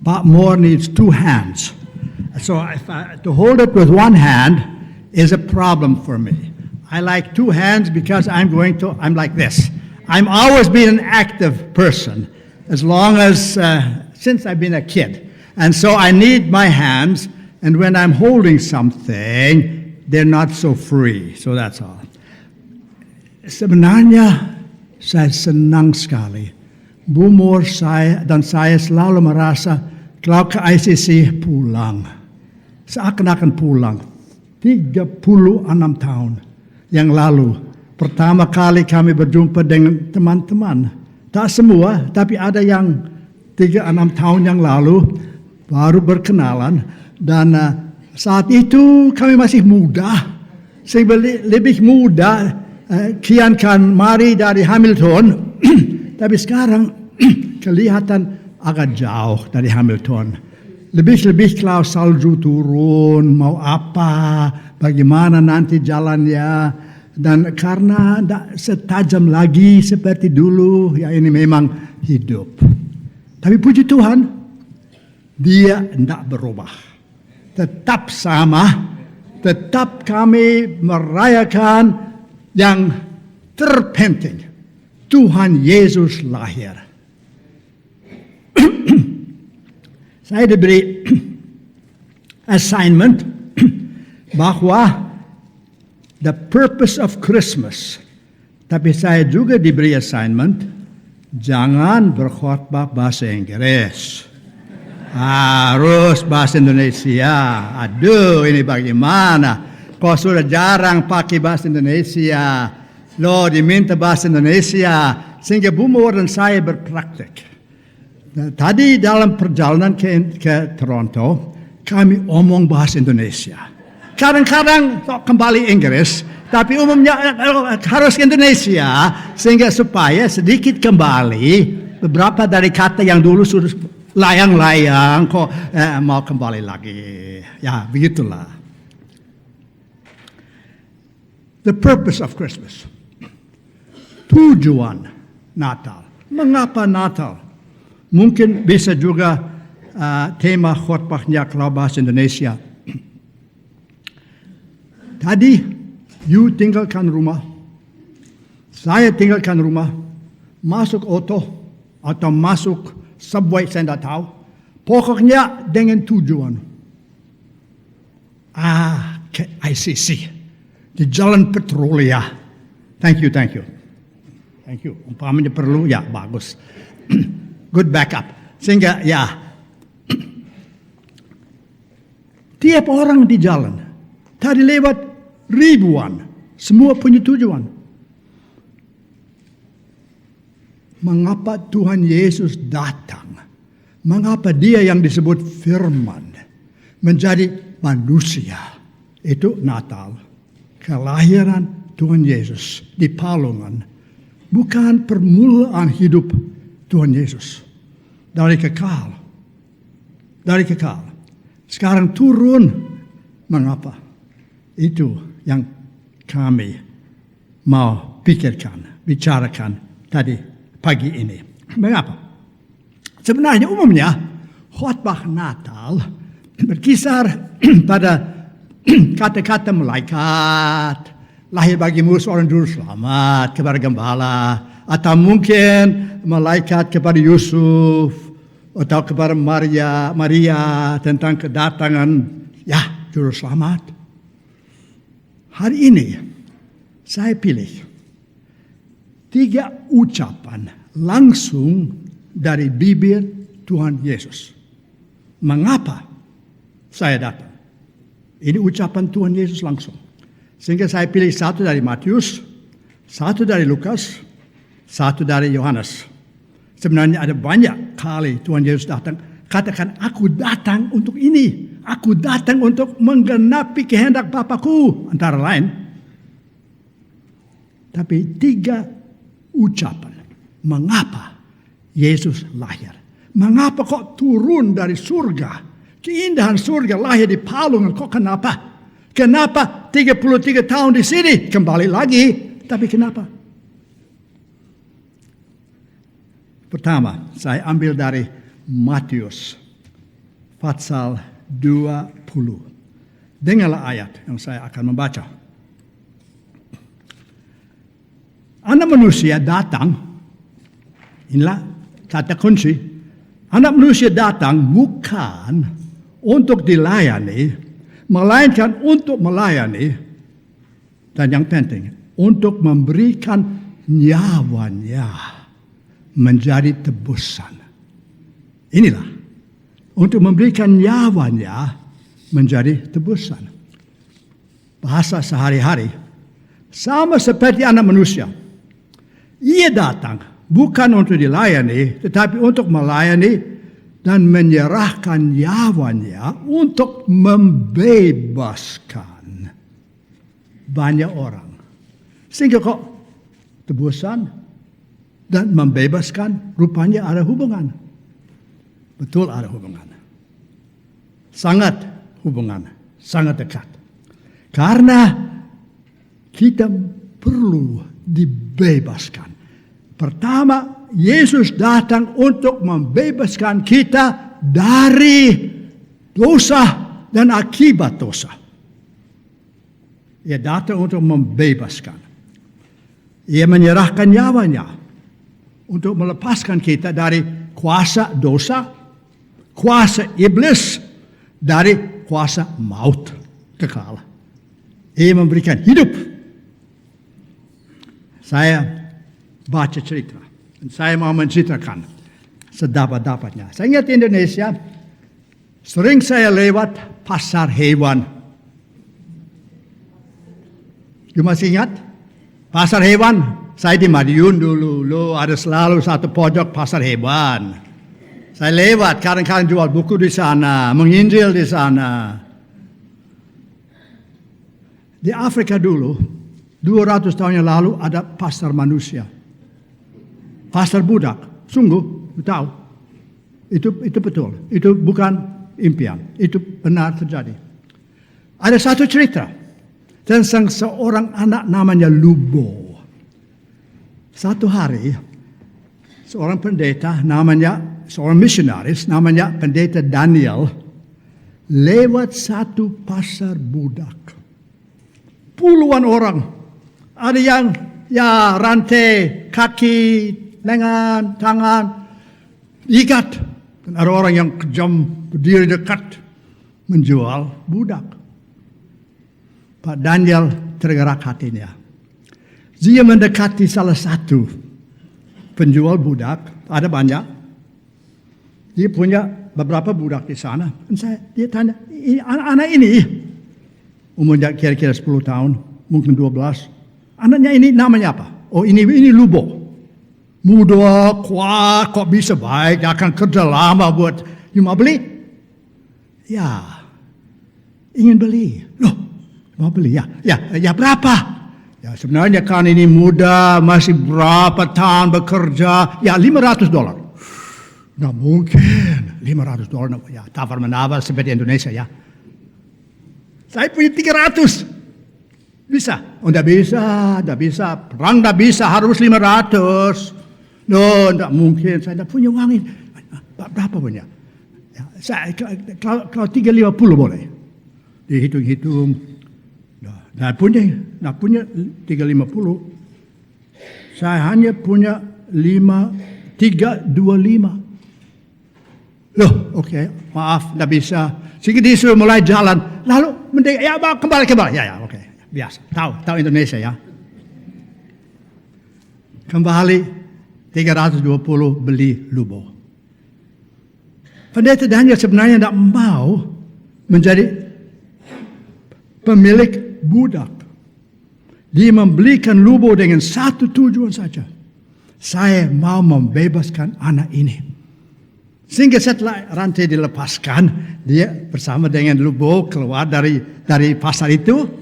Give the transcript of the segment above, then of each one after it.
but more needs two hands. So to hold it with one hand is a problem for me. I like two hands because I'm like this. I'm always been an active person as long as, since I've been a kid. And so I need my hands, and when I'm holding something, they're not so free. So that's all. Sebenarnya saya senang sekali. Umur saya dan saya selalu merasa kalau ke ICC pulang. Seakan-akan pulang. 36 tahun yang lalu. Pertama kali kami berjumpa dengan teman-teman. Tak semua, tapi ada yang 36 tahun yang lalu baru berkenalan. Dan saat itu kami masih muda. Saya lebih muda. Kian kan mari dari Hamilton. Tapi sekarang kelihatan agak jauh dari Hamilton. Lebih-lebih kalau salju turun, mau apa, bagaimana nanti jalannya. Dan karena tidak setajam lagi seperti dulu, ya ini memang hidup. Tapi puji Tuhan, dia tidak berubah. Tetap sama, tetap kami merayakan yang terpenting. Tuhan Yesus lahir. Saya diberi assignment bahwa the purpose of Christmas. Tapi saya juga diberi assignment, jangan berkhotbah bahasa Inggris. Harus bahasa Indonesia. Aduh, ini bagaimana? Kau sudah jarang pakai bahasa Indonesia. Lo diminta bahasa Indonesia, sehingga Bumur dan saya berpraktik. Tadi dalam perjalanan ke Toronto, kami omong bahasa Indonesia. Kadang-kadang kembali Inggris, tapi umumnya harus Indonesia, sehingga supaya sedikit kembali beberapa dari kata yang dulu sudah layang-layang, kok mau kembali lagi. Ya, begitulah. The purpose of Christmas. Tujuan Natal. Mengapa Natal? Mungkin bisa juga tema khotbahnya kalau bahasa Indonesia. Tadi, you tinggalkan rumah. Saya tinggalkan rumah. Masuk auto atau masuk subway, saya tidak tahu. Pokoknya dengan tujuan. Ke ICC. Di Jalan Petrolia. Thank you. Umpamanya perlu, ya bagus. Good backup. Sehingga, ya. Tiap orang di jalan. Tadi lewat ribuan. Semua punya tujuan. Mengapa Tuhan Yesus datang? Mengapa dia yang disebut firman menjadi manusia? Itu Natal. Kelahiran Tuhan Yesus di palungan. Bukan permulaan hidup Tuhan Yesus. Dari kekal. Sekarang turun. Mengapa? Itu yang kami mau bicarakan tadi pagi ini. Mengapa? Sebenarnya umumnya khotbah Natal berkisar pada kata-kata malaikat. Lahir bagimu seorang juru selamat kepada gembala. Atau mungkin malaikat kepada Yusuf. Atau kepada Maria tentang kedatangan juru selamat. Hari ini saya pilih 3 ucapan langsung dari bibir Tuhan Yesus. Mengapa saya datang? Ini ucapan Tuhan Yesus langsung. Sehingga saya pilih 1 dari Matius, 1 dari Lukas, 1 dari Yohanes. Sebenarnya ada banyak kali Tuhan Yesus datang. Katakan, aku datang untuk ini. Aku datang untuk menggenapi kehendak Bapakku. Antara lain. Tapi 3 ucapan. Mengapa Yesus lahir? Mengapa kok turun dari surga? Keindahan surga lahir di palungan. Kok kenapa? Kenapa 33 tahun di sini? Kembali lagi. Tapi kenapa? Pertama, saya ambil dari Matius pasal 20. Dengarlah ayat yang saya akan membaca. Anak manusia datang, inilah kata kunci, anak manusia datang bukan untuk dilayani, melainkan untuk melayani, dan yang penting, untuk memberikan nyawanya menjadi tebusan. Inilah, untuk memberikan nyawanya menjadi tebusan. Bahasa sehari-hari, sama seperti anak manusia. Ia datang bukan untuk dilayani, tetapi untuk melayani dan menyerahkan nyawanya untuk membebaskan banyak orang. Sehingga kok tebusan dan membebaskan rupanya ada hubungan. Betul ada hubungan. Sangat hubungan, sangat dekat. Karena kita perlu dibebaskan. Pertama, Yesus datang untuk membebaskan kita dari dosa dan akibat dosa. Ia datang untuk membebaskan. Ia menyerahkan nyawanya untuk melepaskan kita dari kuasa dosa, kuasa iblis, dari kuasa maut kekal. Ia memberikan hidup. Saya baca cerita. Dan saya mau menceritakan sedapat-dapatnya. Saya ingat Indonesia, sering saya lewat pasar hewan. You masih ingat? Pasar hewan, saya di Madiun dulu ada selalu satu pojok pasar hewan. Saya lewat, kadang-kadang jual buku di sana, menginjil di sana. Di Afrika dulu, 200 tahun yang lalu ada pasar manusia. Pasar budak. Sungguh, tahu. Itu betul. Itu bukan impian. Itu benar terjadi. Ada satu cerita tentang seorang anak namanya Lubo. Satu hari, seorang pendeta seorang misionaris namanya pendeta Daniel lewat satu pasar budak. Puluhan orang. Ada yang rantai, kaki, lengan, tangan, ikat. Dan ada orang yang kejam berdiri dekat menjual budak. Pak Daniel tergerak hatinya. Dia mendekati salah satu penjual budak. Ada banyak. Dia punya beberapa budak di sana. Dan dia tanya, anak ini umurnya kira-kira 10 tahun, mungkin 12. Anaknya ini namanya apa? Oh ini Lubo. Muda, kuat, kok bisa baik, akan kerja lama buat. You mau beli? Ya, ingin beli. Loh, mau beli ya? Ya berapa? Ya sebenarnya kan ini muda, masih berapa tahun bekerja, ya $500. Nggak mungkin, $500. Ya tawar-menawar seperti Indonesia ya. Saya punya 300. Bisa? Oh, tidak bisa. Perang tidak bisa, harus 500. No, tidak mungkin. Saya tidak punya uang ini. Berapa punya? Ya, kalau 350 boleh. Dihitung-hitung. Tidak punya 350. Saya hanya punya 325. Loh, oke. Maaf, tidak bisa. Sehingga disuruh mulai jalan. Lalu, kembali. Ya, oke. Biasa, tahu Indonesia ya. Kembali 320 beli Lubo. Pendeta Daniel sebenarnya tidak mau menjadi pemilik budak. Dia membelikan Lubo dengan satu tujuan saja. Saya mau membebaskan anak ini. Sehingga setelah rantai dilepaskan, dia bersama dengan Lubo keluar dari pasar itu.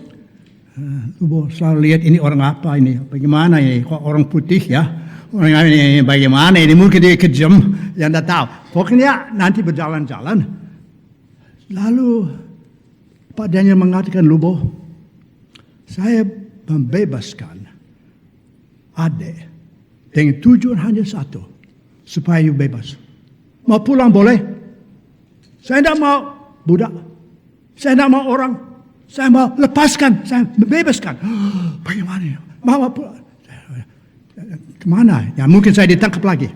Lubo selalu lihat ini orang apa ini, bagaimana ini, kok orang putih ya, orang ini bagaimana ini, mungkin dia kejam, yang tidak tahu. Pokoknya nanti berjalan-jalan, lalu Pak Daniel mengatakan, Lubo, saya membebaskan adik dengan tujuan hanya satu, supaya you bebas. Mau pulang boleh, Saya tidak mau budak. Saya tidak mau orang. Saya mau lepaskan. Saya membebaskan. Bagaimana? Mau pulang. Kemana? Ya mungkin saya ditangkap lagi.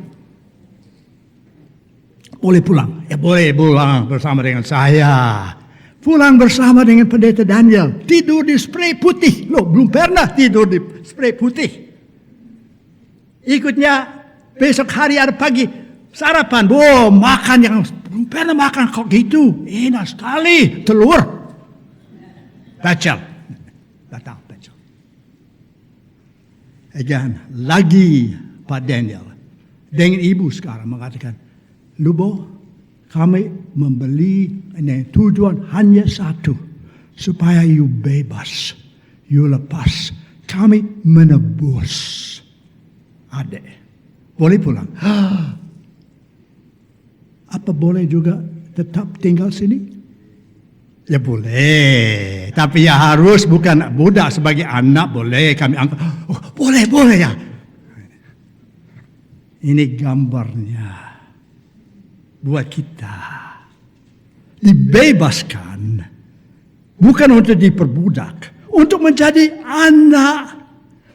Boleh pulang. Ya boleh pulang bersama dengan saya. Pulang bersama dengan pendeta Daniel. Tidur di spray putih. Loh, belum pernah tidur di spray putih. Ikutnya besok hari ada pagi sarapan. Makan yang belum pernah makan kok gitu. Enak sekali. Telur. Pecel. Datang pecel. Again, lagi Pak Daniel. Dengan ibu sekarang mengatakan, Lubo, kami membeli tujuan hanya satu. Supaya you bebas. You lepas. Kami menebus. Adik, boleh pulang? Apa boleh juga tetap tinggal sini? Ya boleh, tapi ya harus bukan budak sebagai anak boleh kami angkat. Oh, boleh ya. Ini gambarnya buat kita dibebaskan bukan untuk diperbudak, untuk menjadi anak.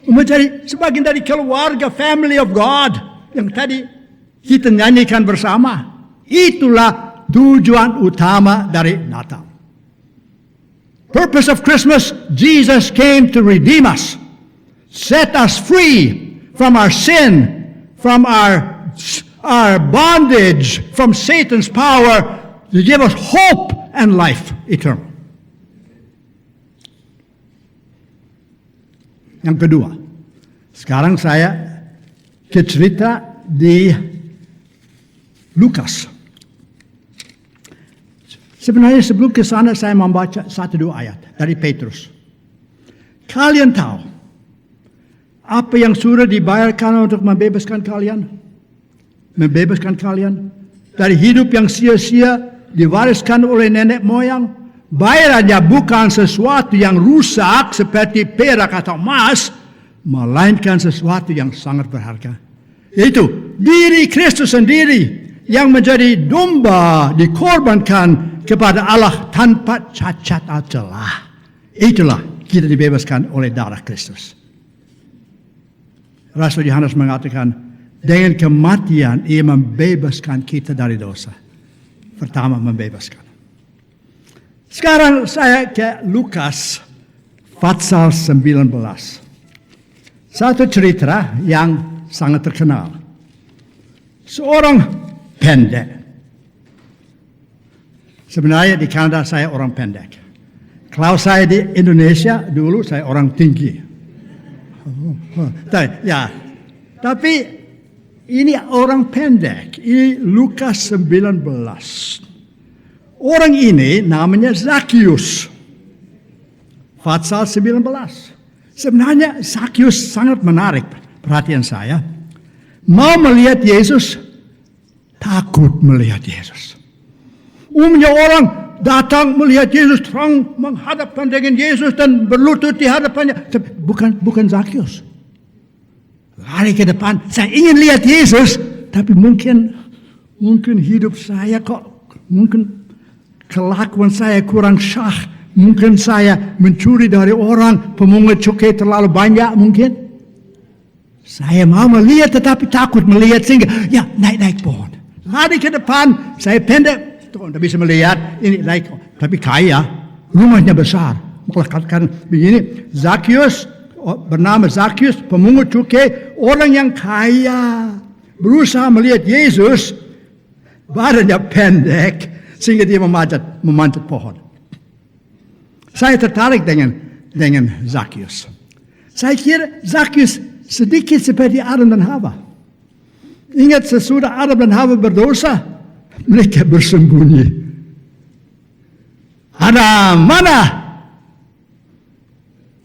Menjadi sebagian dari keluarga, family of God. Yang tadi kita nyanyikan bersama. Itulah tujuan utama dari Natal. Purpose of Christmas, Jesus came to redeem us. Set us free from our sin, from our bondage, from Satan's power, to give us hope and life eternal. Yang kedua, sekarang saya ke cerita di Lukas. Sebenarnya sebelum ke sana saya membaca 1-2 ayat dari Petrus. Kalian tahu apa yang sudah dibayarkan untuk membebaskan kalian? Membebaskan kalian dari hidup yang sia-sia diwariskan oleh nenek moyang. Bayarannya bukan sesuatu yang rusak seperti perak atau emas, melainkan sesuatu yang sangat berharga. Yaitu diri Kristus sendiri yang menjadi domba dikorbankan kepada Allah tanpa cacat atau celah. Itulah kita dibebaskan oleh darah Kristus. Rasul Yohanes mengatakan, dengan kematian ia membebaskan kita dari dosa. Pertama membebaskan. Sekarang saya ke Lukas pasal 19. Satu cerita yang sangat terkenal. Seorang pendek. Sebenarnya di Kanada saya orang pendek. Kalau saya di Indonesia dulu saya orang tinggi. Tapi ini orang pendek. Ini Lukas 19. Orang ini namanya Zakheus. Pasal 19. Sebenarnya Zakheus sangat menarik perhatian saya. Mau melihat Yesus, takut melihat Yesus. Umumnya orang datang melihat Yesus, terang menghadapkan dengan Yesus dan berlutut di hadapannya. Bukan Zakheus. Lari ke depan, saya ingin lihat Yesus, tapi mungkin hidup saya kok, mungkin kelakuan saya kurang syah. Mungkin saya mencuri dari orang, pemungut cukai terlalu banyak mungkin. Saya mau melihat tetapi takut melihat sehingga ya naik pohon. Lari ke depan, saya pendek, tidak bisa melihat, ini naik. Tapi kaya, rumahnya besar. Mengatakan begini, Zakheus, bernama Zakheus, pemungut cukai, orang yang kaya, berusaha melihat Yesus, badannya pendek, sehingga dia memanjat pohon. Saya tertarik dengan Zakheus. Saya kira Zakheus sedikit seperti Adam dan Hawa. Ingat sesudah Adam dan Hawa berdosa, mereka bersembunyi. Adam, mana?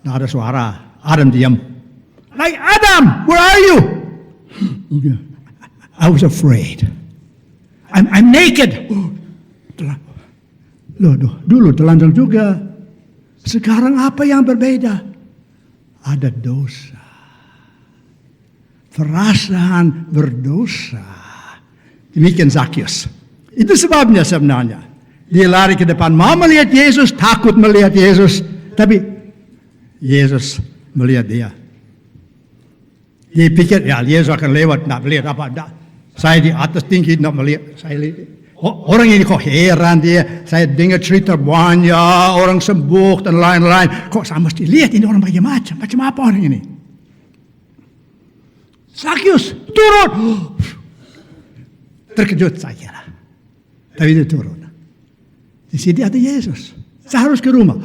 Tidak ada suara. Adam diam. Like Adam, where are you? I was afraid. I'm naked. Dulu telanjang juga. Sekarang apa yang berbeda? Ada dosa. Perasaan berdosa. Demikian Zakheus. Itu sebabnya sebenarnya. Dia lari ke depan, mau melihat Yesus, takut melihat Yesus. Tapi Yesus melihat dia. Dia pikir, ya Yesus akan lewat, tidak melihat apa. Tidak. Saya di atas tinggi, tidak melihat. Saya lihat. Orang ini kok heran dia. Saya dengar cerita banyak, orang sembuh dan lain-lain. Kok saya mesti lihat ini orang bagaimana? Macam apa orang ini? Zakius, turun. Terkejut saya kira. Tapi dia turun. Di sini ada Yesus. Saya harus ke rumah.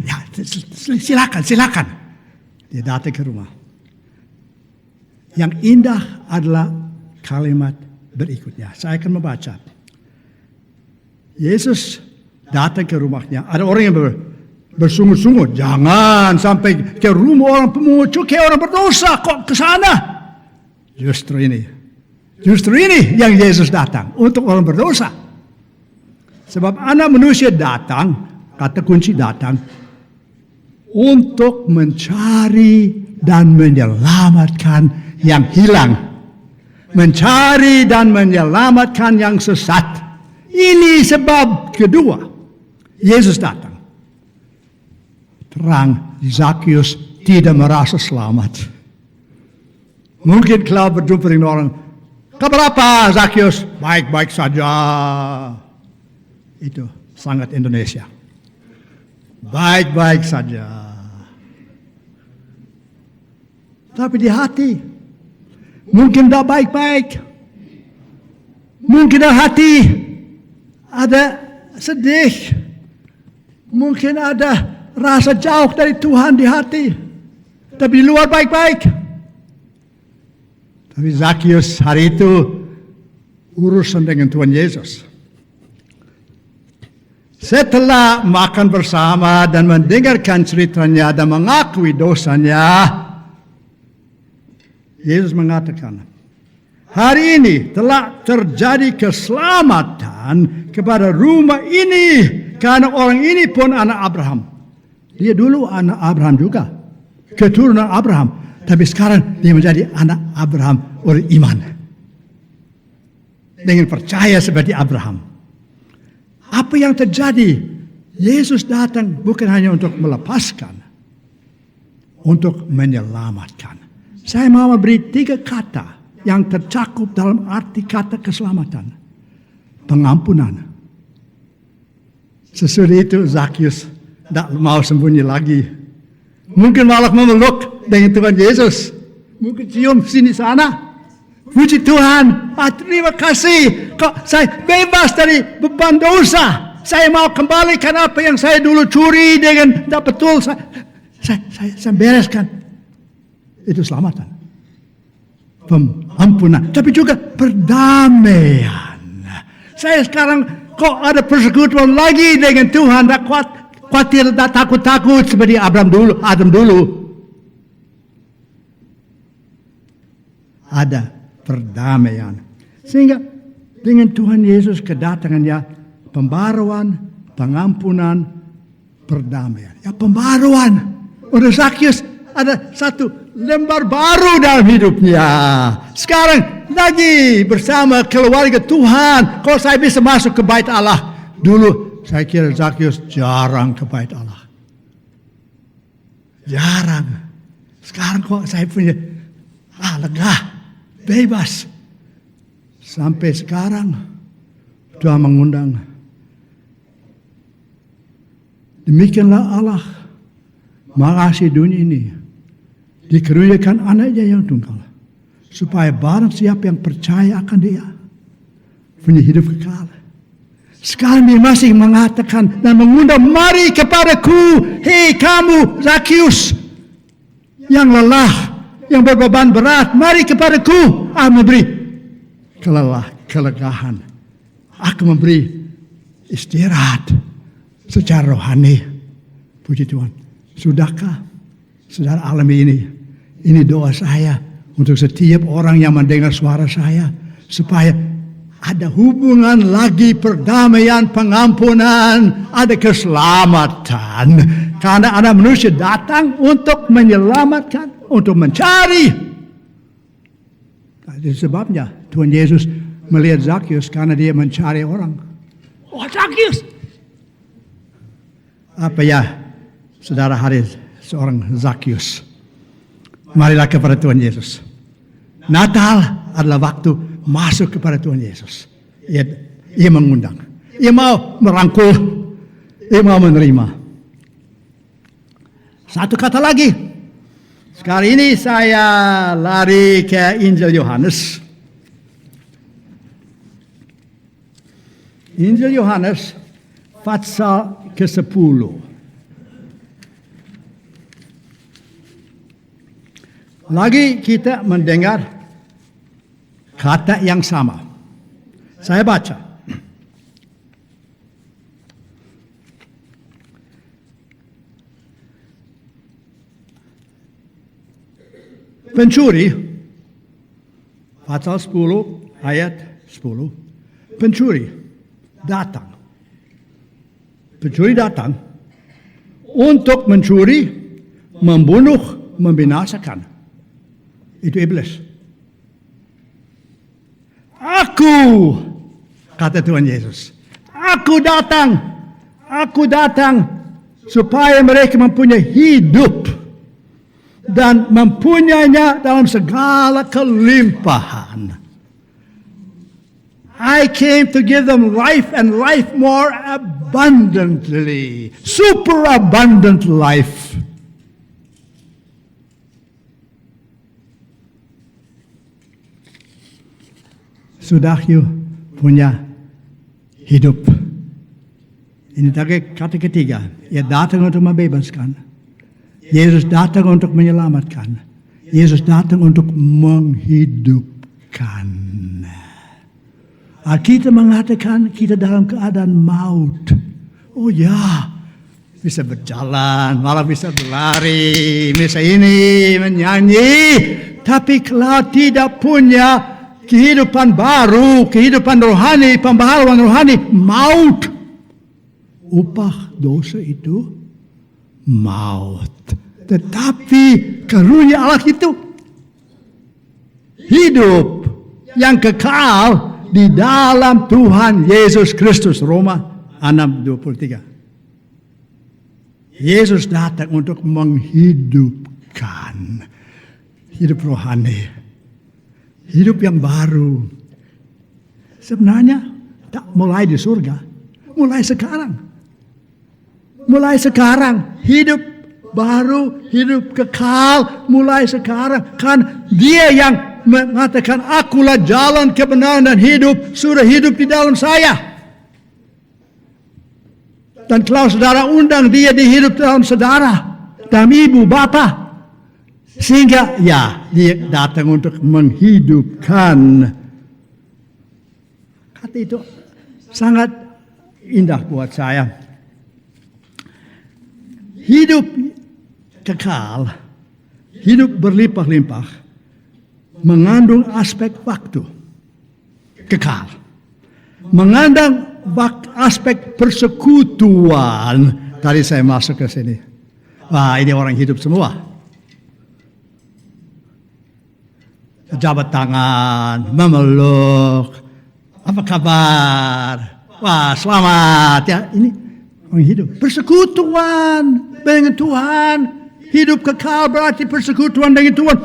Ya, silakan. Dia datang ke rumah. Yang indah adalah kalimat berikutnya. Saya akan membaca. Yesus datang ke rumahnya. Ada orang yang bersungut-sungut. Jangan sampai ke rumah orang pemungut cukai, orang berdosa. Kok ke sana? Justru ini yang Yesus datang. Untuk orang berdosa. Sebab anak manusia datang, kata kunci datang, untuk mencari dan menyelamatkan yang hilang. Mencari dan menyelamatkan yang sesat. Ini sebab kedua. Yesus datang. Terang, Zakius tidak merasa selamat. Mungkin kalau berjumpa dengan orang, kabar apa Zakius? Baik-baik saja. Itu sangat Indonesia. Baik-baik saja. Tapi di hati, mungkin tidak baik-baik. Mungkin di hati ada sedih. Mungkin ada rasa jauh dari Tuhan di hati. Tapi di luar baik-baik. Tapi Zakius hari itu urusan dengan Tuhan Yesus. Setelah makan bersama dan mendengarkan ceritanya dan mengakui dosanya, Yesus mengatakan, hari ini telah terjadi keselamatan kepada rumah ini, karena orang ini pun anak Abraham. Dia dulu anak Abraham juga, keturunan Abraham. Tapi sekarang dia menjadi anak Abraham oleh iman. Dengan percaya seperti Abraham. Apa yang terjadi? Yesus datang bukan hanya untuk melepaskan, untuk menyelamatkan. Saya mau memberi 3 kata yang tercakup dalam arti kata keselamatan. Pengampunan. Sesudah itu Zakius tidak mau sembunyi lagi. Mungkin malah memeluk dengan Tuhan Yesus. Mungkin cium sini sana. Puji Tuhan, terima kasih. Kok saya bebas dari beban dosa. Saya mau kembalikan apa yang saya dulu curi dengan tidak betul. Saya bereskan. Itu selamatan. Pengampunan. Tapi juga perdamaian. Saya sekarang kok ada persekutuan lagi dengan Tuhan. Tak khawatir, tak takut-takut seperti Adam dulu. Ada perdamaian. Sehingga dengan Tuhan Yesus kedatangannya, pembaruan, pengampunan, perdamaian. Ya pembaruan. Untuk Zakius ada satu lembar baru dalam hidupnya. Sekarang lagi bersama keluarga Tuhan. Kalau saya bisa masuk ke bait Allah. Dulu saya kira Zakius jarang ke bait Allah. Jarang. Sekarang kok saya punya lega. Bebas. Sampai sekarang Tuhan mengundang. Demikianlah Allah mengasihi dunia ini. Dikaruniakan anaknya yang tunggal. Supaya barang siapa yang percaya akan dia punya hidup kekal. Sekarang dia masih mengatakan dan mengundang, mari kepadaku, hei kamu Zakius yang lelah, yang berbeban berat, mari kepadaku. Aku memberi kelegahan. Aku memberi istirahat secara rohani. Puji Tuhan. Sudahkah saudara alami ini? Ini doa saya untuk setiap orang yang mendengar suara saya. Supaya ada hubungan lagi, perdamaian, pengampunan, ada keselamatan. Karena anak manusia datang untuk menyelamatkan, untuk mencari. Itu sebabnya Tuhan Yesus melihat Zakius karena dia mencari orang. Oh, Zakius. Apa ya, saudara, hari seorang Zakius? Marilah kepada Tuhan Yesus. Natal adalah waktu masuk kepada Tuhan Yesus. Ia mengundang. Ia mau merangkul. Ia mau menerima. Satu kata lagi. Sekali ini saya lari ke Injil Yohanes. Injil Yohanes pasal ke-10. Lagi kita mendengar kata yang sama. Saya baca. Pencuri, pasal 10 ayat 10. Pencuri datang. Pencuri datang untuk mencuri, membunuh, membinasakan. Itu iblis. Aku, kata Tuhan Yesus, aku datang supaya mereka mempunyai hidup dan mempunyainya dalam segala kelimpahan. I came to give them life and life more abundantly. Super abundant life. Sudah you punya hidup. Ini tadi kata ketiga. Ia datang untuk membebaskan. Yesus datang untuk menyelamatkan. Yesus datang untuk menghidupkan. Kita mengatakan kita dalam keadaan maut. Oh ya, bisa berjalan, malah bisa berlari, bisa ini, menyanyi. Tapi kalau tidak punya kehidupan baru, kehidupan rohani, pembaharuan rohani, maut. Upah dosa itu maut. Tetapi karunia Allah itu hidup yang kekal di dalam Tuhan Yesus Kristus. Roma 6:23. Yesus datang untuk menghidupkan hidup rohani, hidup yang baru. Sebenarnya tak mulai di surga, mulai sekarang. Mulai sekarang hidup baru, hidup kekal mulai sekarang. Kan dia yang mengatakan akulah jalan kebenaran dan hidup, sudah hidup di dalam saya. Dan kalau saudara undang dia dihidup dalam saudara, dalam ibu, bapa, sehingga ya dia datang untuk menghidupkan. Kata itu sangat indah buat saya. Hidup kekal, hidup berlimpah-limpah, mengandung aspek waktu kekal, mengandung aspek persekutuan. Tadi saya masuk ke sini, wah ini orang hidup semua. Jabat tangan, memeluk, apa kabar? Wah selamat ya, ini orang hidup. Persekutuan dengan Tuhan, hidup kekal berarti persekutuan dengan Tuhan.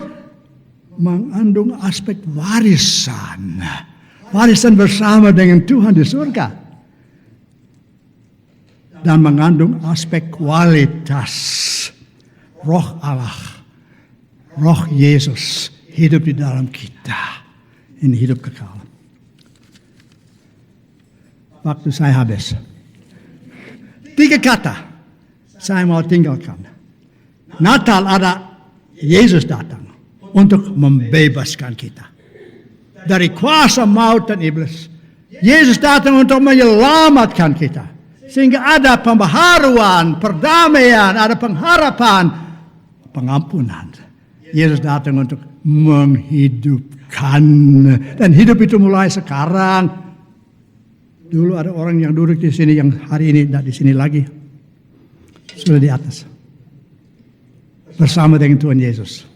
Mengandung aspek warisan. Warisan bersama dengan Tuhan di surga. Dan mengandung aspek kualitas. Roh Allah. Roh Yesus hidup di dalam kita. Ini hidup kekal. Waktu saya habis. 3 kata saya mau tinggalkan. Natal ada Yesus datang untuk membebaskan kita dari kuasa maut dan iblis. Yesus datang untuk menyelamatkan kita. Sehingga ada pembaharuan, perdamaian, ada pengharapan, pengampunan. Yesus datang untuk menghidupkan. Dan hidup itu mulai sekarang. Dulu ada orang yang duduk di sini yang hari ini tidak di sini lagi. Sudah di atas. Bersama dengan Tuhan Yesus.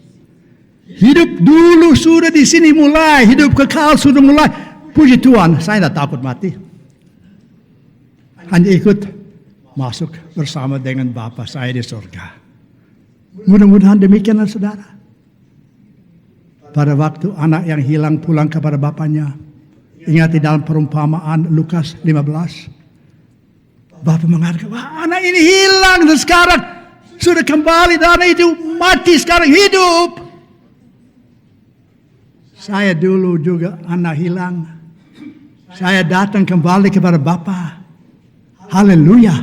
Hidup dulu sudah di sini mulai. Hidup kekal sudah mulai. Puji Tuhan, saya tidak takut mati. hanya ikut masuk bersama dengan Bapa saya di surga. Mudah-mudahan demikianlah saudara. Pada waktu anak yang hilang pulang kepada bapaknya, ingat di dalam perumpamaan Lukas 15, Bapak mengatakan, wah anak ini hilang dan sekarang sudah kembali dan anak itu mati sekarang hidup. Saya dulu juga anak hilang. Saya datang kembali kepada Bapa. Haleluya.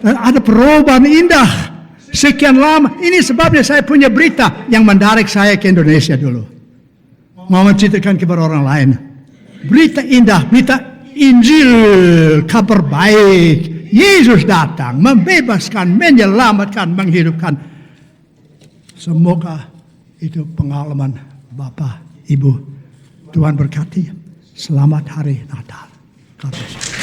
Dan ada perubahan indah. Sekian lama. Ini sebabnya saya punya berita yang mendarik saya ke Indonesia dulu. Mau menceritakan kepada orang lain. Berita indah, berita Injil, kabar baik. Yesus datang, membebaskan, menyelamatkan, menghidupkan. Semoga itu pengalaman Bapak, Ibu. Tuhan berkati. Selamat hari Natal. God bless you.